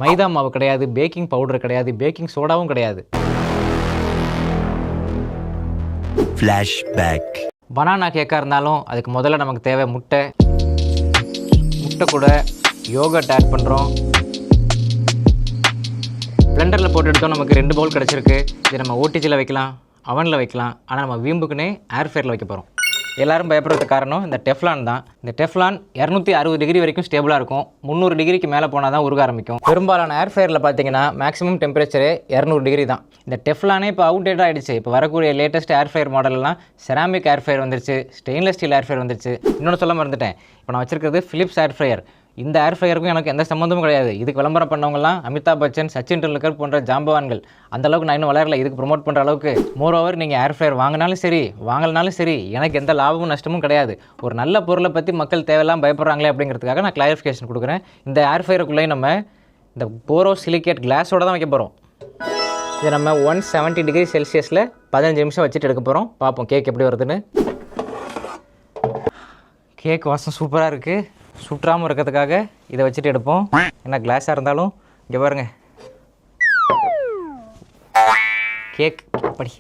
மைதா மாவு கிடையாது, baking powder கிடையாது, பேக்கிங் சோடாவும் கிடையாது. ஃப்ளாஷ்பேக். பனானா கேக்காக இருந்தாலும் அதுக்கு முதல்ல நமக்கு தேவை முட்டை கூட யோகர்ட் ஆட் பண்ணுறோம். பிளெண்டரில் போட்டு எடுத்தோம், நமக்கு 2 பவுல் கிடச்சிருக்கு. இது நம்ம ஓடிஜியில் வைக்கலாம், அவனில் வைக்கலாம். ஆனால் நம்ம வீம்புக்குன்னே ஏர் ஃபயரில் வைக்க போகிறோம். எல்லோரும் பயப்படுறதுக்கு காரணம் இந்த டெஃப்லான் தான். இந்த டெஃப்லான் 260 டிகிரி வரைக்கும் ஸ்டேபிளாக இருக்கும். 300 டிகிரிக்கு மேலே போனால் தான் உருக ஆரம்பிக்கும். பெரும்பாலான ஏர் ஃபயரில் பார்த்தீங்கன்னா மேக்ஸிமம் டெம்பரேச்சரே 200 டிகிரி தான். இந்த டெஃப்லானே இப்போ அவுடேட் ஆகிடுச்சு. இப்போ வரக்கூடிய லேட்டஸ்ட் ஏர் ஃபயர் மாடல்லாம் செராமிக் ஏர் ஃபயர் வந்துருச்சு, ஸ்டெயின்லெஸ் ஸ்டீல் ஏர் ஃபயர் வந்துருச்சு. இன்னொன்று சொல்ல மறந்துட்டேன், இப்போ நான் வச்சிருக்கிறது ஃபிலிப்ஸ் ஏர் ஃபயர். இந்த ஏர் ஃபயருக்கும் எனக்கு எந்த சம்மந்தமும் கிடையாது. இதுக்கு விளம்பரம் பண்ணவங்கலாம் அமிதாப் பச்சன், சச்சின் டெண்டுல்கர் போன்ற ஜாம்பவான்கள். அந்தளவுக்கு நான் இன்னும் வளரல இதுக்கு ப்ரொமோட் பண்ணுற அளவுக்கு. மோரோவர் நீங்கள் ஏர் ஃபயர் வாங்கினாலும் சரி வாங்கலனாலும் சரி எனக்கு எந்த லாபமும் நஷ்டமும் கிடையாது. ஒரு நல்ல பொருளை பற்றி மக்கள் தேவையெல்லாம் பயப்படுறாங்களே அப்படிங்கிறதுக்காக நான் கிளாரிஃபிகேஷன் கொடுக்குறேன். இந்த ஏர் ஃபயருக்குள்ளேயே நம்ம இந்த போரோ சிலிகேட் கிளாஸோடு தான் வைக்க போகிறோம். இதை நம்ம 170 டிகிரி செல்சியஸில் 15 நிமிஷம் வச்சுட்டு எடுக்க போகிறோம். பார்ப்போம் கேக் எப்படி வருதுன்னு. கேக் வாசம் சூப்பராக இருக்குது. சுற்றாமல் இருக்கிறதுக்காக இதை வச்சுட்டு எடுப்போம். ஏன்னா கிளாஸாக இருந்தாலும் இங்கே பாருங்கள், கேக் அப்படி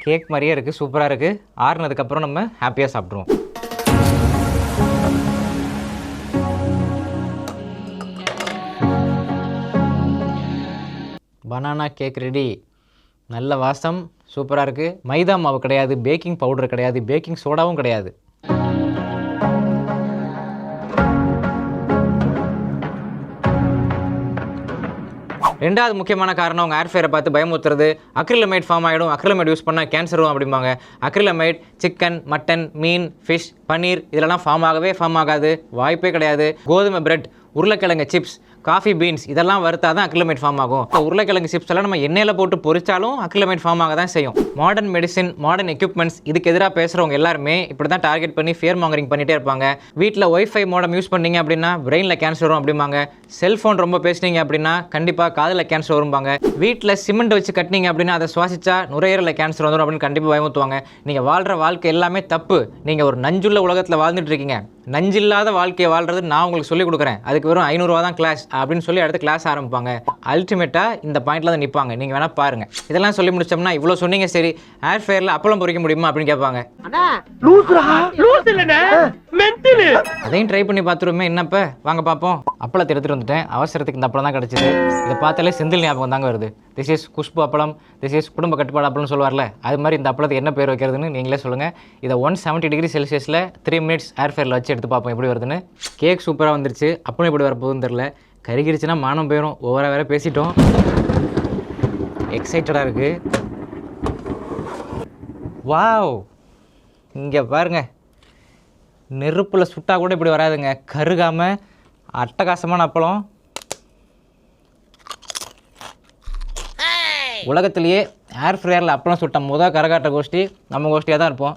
கேக் மாதிரியே இருக்குது, சூப்பராக இருக்குது. ஆறுனதுக்கப்புறம் நம்ம ஹாப்பியாக சாப்பிட்ருவோம். Banana cake ready. நல்ல வாசம், சூப்பராக இருக்குது. மைதா மாவு கிடையாது, பேக்கிங் பவுடர் கிடையாது, பேக்கிங் சோடாவும் கிடையாது. ரெண்டாவது முக்கியமான காரணம் உங்கள் ஏர் ஃபயரை பார்த்து பயமுறுத்துறது. அக்ரிலமைட் ஃபார்ம் ஆகிடும், அக்ரிலமைட் யூஸ் பண்ணால் கேன்சர் வரும் அப்படிம்பாங்க. அக்ரிலமைட் சிக்கன், மட்டன், மீன், ஃபிஷ், பன்னீர் இதெல்லாம் ஃபார்ம் ஆகாது, வாய்ப்பே கிடையாது. கோதுமை பிரெட், உருளைக்கிழங்கு சிப்ஸ், காஃபி பீன்ஸ் இதெல்லாம் வறுத்தா தான் அக்ரிலமைட் ஃபார்ம் ஆகும். உருளைக்கிழங்கு சிப்ஸ் எல்லாம் நம்ம எண்ணெயில் போட்டு பொரிச்சாலும் அக்ரிலமைட் ஃபார்ம் ஆக தான் செய்யும். மாடர்ன் மெடிசின், மாடர்ன் எக்யூப்மெண்ட்ஸ் இதுக்கு எதிராக பேசுகிறவங்க எல்லாருமே இப்படி தான் டார்கெட் பண்ணி ஃபியர் மாங்கரிங் பண்ணிகிட்டே இருப்பாங்க. வீட்டில் ஒய்ஃபை மோடம் யூஸ் பண்ணீங்க அப்படின்னா பிரெயினில் கேன்சர் வரும் அப்படிம்பாங்க. செல்ஃபோன் ரொம்ப பேசுனீங்க அப்படின்னா கண்டிப்பாக காதில் கேன்சர் வரும்பாங்க. வீட்டில் சிமெண்ட் வச்சு கட்டினீங்க அப்படின்னா அதை சுவாசிச்சா நுரையீரலில் கேன்சர் வந்துடும் அப்படின்னு கண்டிப்பாக பயமுறுத்துவாங்க. நீங்கள் வாழ்கிற வாழ்க்கை எல்லாமே தப்பு. நீங்கள் ஒரு நஞ்சுள்ள உலகத்தில் வாழ்ந்துட்டு இருக்கீங்க. நஞ்சில்லாத வாழ்க்கையை வாழ்றது நான் உங்களுக்கு சொல்லிக் கொடுக்குறேன். அதுக்கு வெறும் 500 ரூபா தான் கிளாஸ் அப்படின்னு சொல்லி அடுத்த கிளாஸ் ஆரம்பிப்பாங்க. அல்டிமேட்டாக இந்த பாயிண்டில் தான் நிற்பாங்க. நீங்கள் வேணால் பாருங்கள். இதெல்லாம் சொல்லி முடிச்சோம்னா இவ்வளோ சொன்னீங்க, சரி ஏர் ஃபயரில் அப்பளம் பொரிக்க முடியுமா அப்படின்னு கேட்பாங்க. அதையும் ட்ரை பண்ணி பார்த்துருமே. என்னப்ப வாங்க பார்ப்போம். அப்பளத்தை எடுத்துகிட்டு வந்துட்டேன். அவசரத்துக்கு இந்த அப்பளம் தான் கிடச்சிது. இதை பார்த்தாலே செந்தில் ஞாபகம் தாங்க வருது. திஸ் இஸ் குஷ்பு அப்பளம், திஸ் இஸ் குடும்ப கட்டுப்பாடு அப்பளம்னு சொல்லுவார்ல, அது மாதிரி இந்த அப்பளத்தை என்ன பேர் வைக்கிறதுன்னு நீங்களே சொல்லுங்கள். இதை 170 டிகிரி செல்சியஸில் 3 மினிட்ஸ் ஏர் ஃபயரில் வச்சு எடுத்து பார்ப்போம் எப்படி வருதுன்னு. கேக் சூப்பராக வந்துருச்சு. அப்பளம் எப்படி வரப்போகுதுன்னு தெரில. கருகிருச்சுன்னா மானம் போயிடும். ஓவராக வேறு பேசிட்டோம். எக்ஸைட்டடாக இருக்குது. வாவ், இங்கே பாருங்கள், நெருப்பில் சுட்டால் கூட இப்படி வராதுங்க. கருகாமல் அட்டகாசமான அப்பளம். உலகத்திலேயே ஏர் ஃப்ரையரில் அப்பளம் சுட்ட கரகாட்ட கோஷ்டி நம்ம கோஷ்டியாக தான் இருப்போம்.